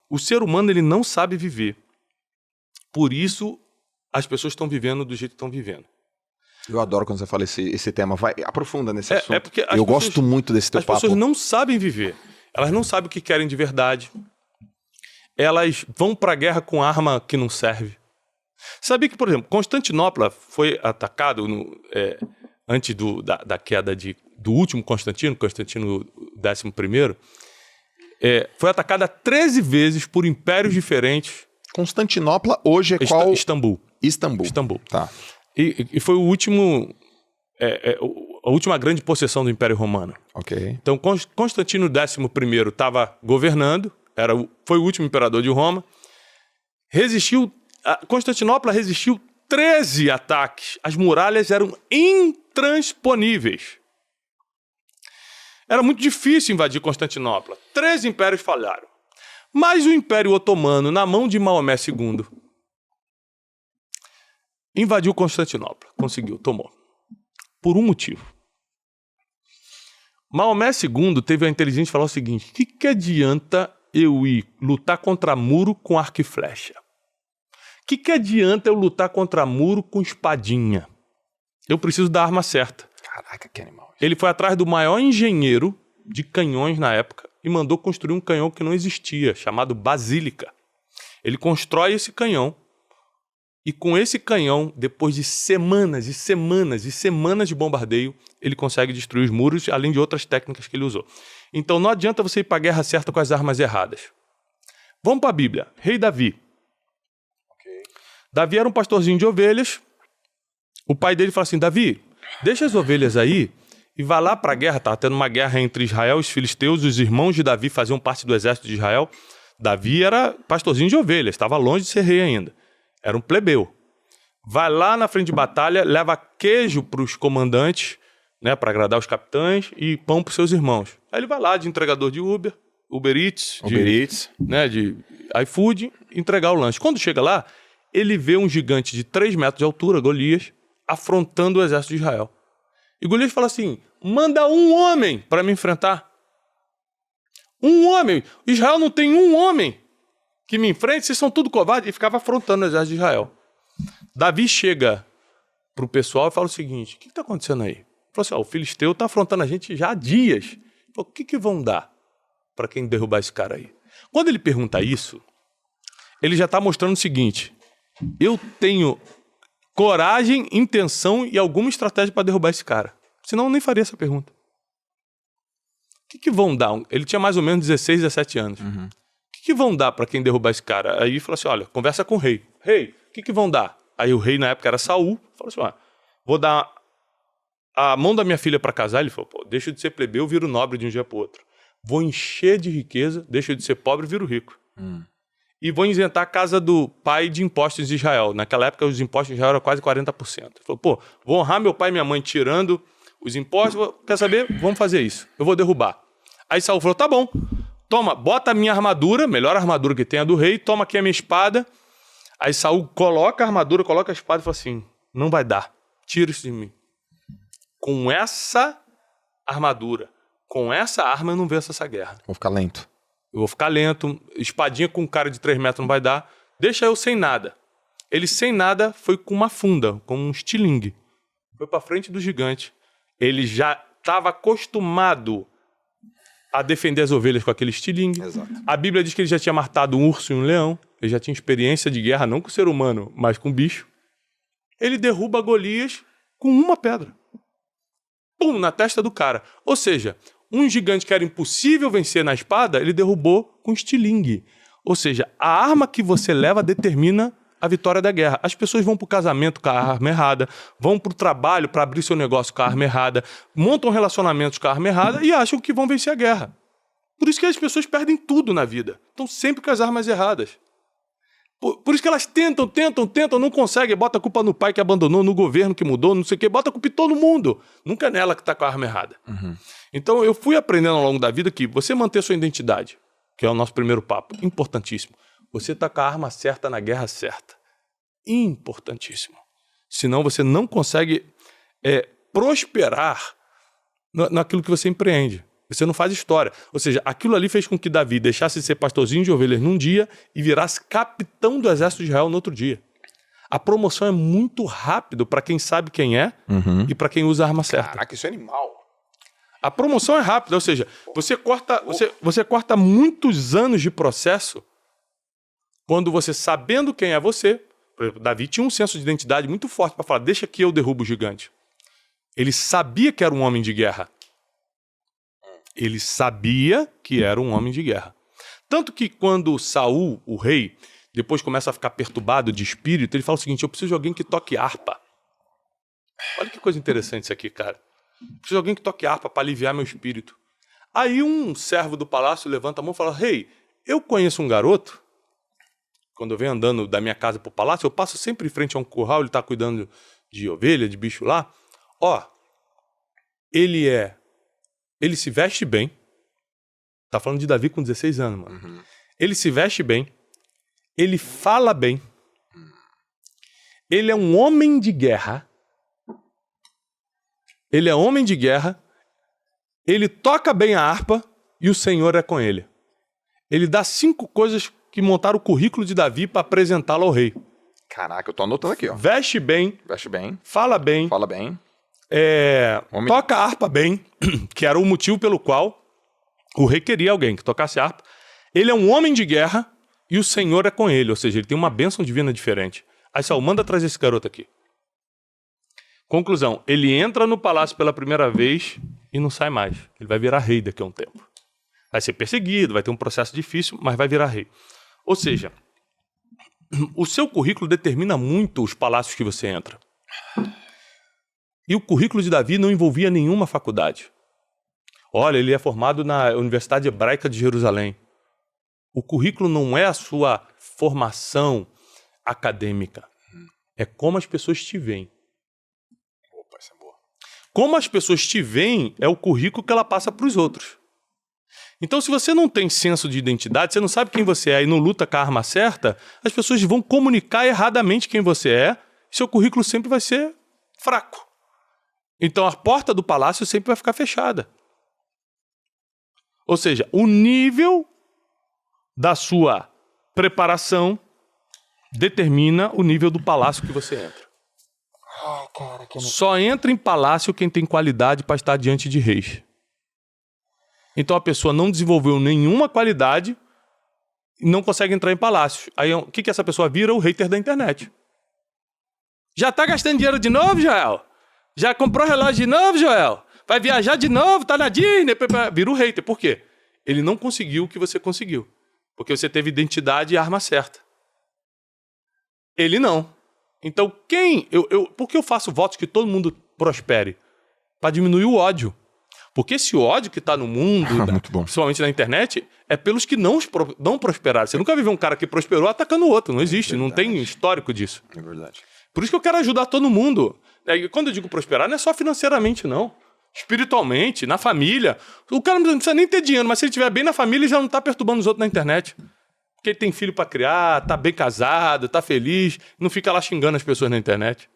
O ser humano, ele não sabe viver. Por isso, as pessoas estão vivendo do jeito que estão vivendo. Eu adoro quando você fala esse tema. Vai, aprofunda nesse assunto. Porque eu gosto muito desse teu papo. As pessoas não sabem viver. Elas não sabem o que querem de verdade. Elas vão pra guerra com arma que não serve. Sabia que, por exemplo, Constantinopla foi atacado antes da queda do último Constantino XI, foi atacada 13 vezes por impérios diferentes. Constantinopla hoje é qual? Istambul. Istambul. Tá. E foi o último... a última grande possessão do Império Romano. Ok. Então, Constantino XI estava governando, foi o último imperador de Roma, Constantinopla resistiu 13 ataques. As muralhas eram intransponíveis. Era muito difícil invadir Constantinopla. 13 impérios falharam. Mas o Império Otomano, na mão de Maomé II, invadiu Constantinopla. Conseguiu, tomou. Por um motivo. Maomé II teve a inteligência de falar o seguinte: o que adianta eu ir lutar contra muro com arco e flecha? O que adianta eu lutar contra muro com espadinha? Eu preciso da arma certa. Caraca, que animal. Ele foi atrás do maior engenheiro de canhões na época e mandou construir um canhão que não existia, chamado Basílica. Ele constrói esse canhão e com esse canhão, depois de semanas e semanas e semanas de bombardeio, ele consegue destruir os muros, além de outras técnicas que ele usou. Então não adianta você ir para a guerra certa com as armas erradas. Vamos para a Bíblia. Rei Davi. Davi era um pastorzinho de ovelhas. O pai dele falou assim: Davi, deixa as ovelhas aí e vai lá para a guerra. Estava tendo uma guerra entre Israel e os filisteus. Os irmãos de Davi faziam parte do exército de Israel. Davi era pastorzinho de ovelhas, estava longe de ser rei ainda. Era um plebeu. Vai lá na frente de batalha, leva queijo para os comandantes, né, para agradar os capitães, e pão para os seus irmãos. Aí ele vai lá de entregador de Uber Eats, de iFood, entregar o lanche. Quando chega lá, ele vê um gigante de 3 metros de altura, Golias, afrontando o exército de Israel. E Golias fala assim: manda um homem para me enfrentar. Um homem. Israel não tem um homem que me enfrente, vocês são tudo covardes. E ficava afrontando o exército de Israel. Davi chega pro pessoal e fala o seguinte: o que está acontecendo aí? Ele falou assim: o filisteu está afrontando a gente já há dias. Ele falou: o que vão dar para quem derrubar esse cara aí? Quando ele pergunta isso, ele já está mostrando o seguinte: eu tenho coragem, intenção e alguma estratégia para derrubar esse cara. Senão eu nem faria essa pergunta. O que vão dar? Ele tinha mais ou menos 16, 17 anos. Uhum. O que vão dar para quem derrubar esse cara? Aí ele falou assim: olha, conversa com o rei. Rei, o que vão dar? Aí o rei na época era Saul. Falou assim: vou dar a mão da minha filha para casar. Ele falou: pô, deixa de ser plebeu, viro nobre de um dia para o outro. Vou encher de riqueza, deixa de ser pobre, viro rico. E vou isentar a casa do pai de impostos de Israel. Naquela época, os impostos de Israel eram quase 40%. Ele falou: pô, vou honrar meu pai e minha mãe tirando os impostos. Quer saber? Vamos fazer isso. Eu vou derrubar. Aí Saul falou: tá bom. Toma, bota a minha armadura, melhor armadura que tem a do rei, toma aqui a minha espada. Aí Saul coloca a armadura, coloca a espada e fala assim: não vai dar, tira isso de mim. Com essa armadura, com essa arma eu não venço essa guerra. Vou ficar lento. Eu vou ficar lento, espadinha com um cara de 3 metros não vai dar, deixa eu sem nada. Ele sem nada foi com uma funda, com um estilingue. Foi pra frente do gigante. Ele já estava acostumado a defender as ovelhas com aquele estilingue. Exato. A Bíblia diz que ele já tinha matado um urso e um leão. Ele já tinha experiência de guerra, não com o ser humano, mas com o bicho. Ele derruba Golias com uma pedra. Pum, na testa do cara. Ou seja, um gigante que era impossível vencer na espada, ele derrubou com estilingue. Ou seja, a arma que você leva determina a vitória da guerra. As pessoas vão para o casamento com a arma errada, vão para o trabalho para abrir seu negócio com a arma errada, montam relacionamentos com a arma errada e acham que vão vencer a guerra. Por isso que as pessoas perdem tudo na vida. Estão sempre com as armas erradas. Por isso que elas tentam, não conseguem. Bota a culpa no pai que abandonou, no governo que mudou, não sei o quê. Bota a culpa em todo mundo. Nunca é nela que está com a arma errada. Uhum. Então eu fui aprendendo ao longo da vida que você manter sua identidade, que é o nosso primeiro papo, importantíssimo. Você está com a arma certa na guerra certa. Importantíssimo. Senão você não consegue prosperar naquilo que você empreende. Você não faz história. Ou seja, aquilo ali fez com que Davi deixasse de ser pastorzinho de ovelhas num dia e virasse capitão do exército de Israel no outro dia. A promoção é muito rápido para quem sabe quem é e para quem usa a arma certa. Caraca, isso é animal. A promoção é rápida, ou seja, você corta muitos anos de processo quando você, sabendo quem é você... Por exemplo, Davi tinha um senso de identidade muito forte para falar, deixa que eu derrubo o gigante. Ele sabia que era um homem de guerra. Ele sabia que era um homem de guerra. Tanto que quando Saul, o rei, depois começa a ficar perturbado de espírito, ele fala o seguinte, eu preciso de alguém que toque harpa. Olha que coisa interessante isso aqui, cara. Preciso de alguém que toque harpa para aliviar meu espírito. Aí um servo do palácio levanta a mão e fala, rei, eu conheço um garoto, quando eu venho andando da minha casa pro palácio, eu passo sempre em frente a um curral, ele tá cuidando de ovelha, de bicho lá. Ó, ele se veste bem. Tá falando de Davi com 16 anos, mano. Ele se veste bem. Ele fala bem. Ele é um homem de guerra. Ele é homem de guerra. Ele toca bem a harpa e o Senhor é com ele. Ele dá 5 coisas que montaram o currículo de Davi para apresentá-lo ao rei. Caraca, eu tô anotando aqui, ó. Veste bem. Veste bem. Fala bem. Fala bem. Toca a harpa bem, que era o motivo pelo qual o rei queria alguém que tocasse harpa. Ele é um homem de guerra e o Senhor é com ele, ou seja, ele tem uma bênção divina diferente. Aí Saul, manda trazer esse garoto aqui. Conclusão, ele entra no palácio pela primeira vez e não sai mais. Ele vai virar rei daqui a um tempo. Vai ser perseguido, vai ter um processo difícil, mas vai virar rei. Ou seja, o seu currículo determina muito os palácios que você entra. E o currículo de Davi não envolvia nenhuma faculdade. Olha, ele é formado na Universidade Hebraica de Jerusalém. O currículo não é a sua formação acadêmica. É como as pessoas te veem. Opa, essa é boa. Como as pessoas te veem é o currículo que ela passa para os outros. Então, se você não tem senso de identidade, você não sabe quem você é e não luta com a arma certa, as pessoas vão comunicar erradamente quem você é e seu currículo sempre vai ser fraco. Então, a porta do palácio sempre vai ficar fechada. Ou seja, o nível da sua preparação determina o nível do palácio que você entra. Ai, cara, que... Só entra em palácio quem tem qualidade para estar diante de reis. Então a pessoa não desenvolveu nenhuma qualidade e não consegue entrar em palácio. Aí o que essa pessoa vira? O hater da internet. Já tá gastando dinheiro de novo, Joel? Já comprou relógio de novo, Joel? Vai viajar de novo? Tá na Disney? Vira o hater. Por quê? Ele não conseguiu o que você conseguiu. Porque você teve identidade e arma certa. Ele não. Então por que eu faço votos que todo mundo prospere? Para diminuir o ódio. Porque esse ódio que está no mundo, principalmente na internet, é pelos que não prosperaram. Você nunca viu um cara que prosperou atacando o outro. Não existe, não tem histórico disso. É verdade. Por isso que eu quero ajudar todo mundo. E quando eu digo prosperar, não é só financeiramente, não. Espiritualmente, na família. O cara não precisa nem ter dinheiro, mas se ele estiver bem na família, ele já não está perturbando os outros na internet. Porque ele tem filho para criar, está bem casado, está feliz, não fica lá xingando as pessoas na internet.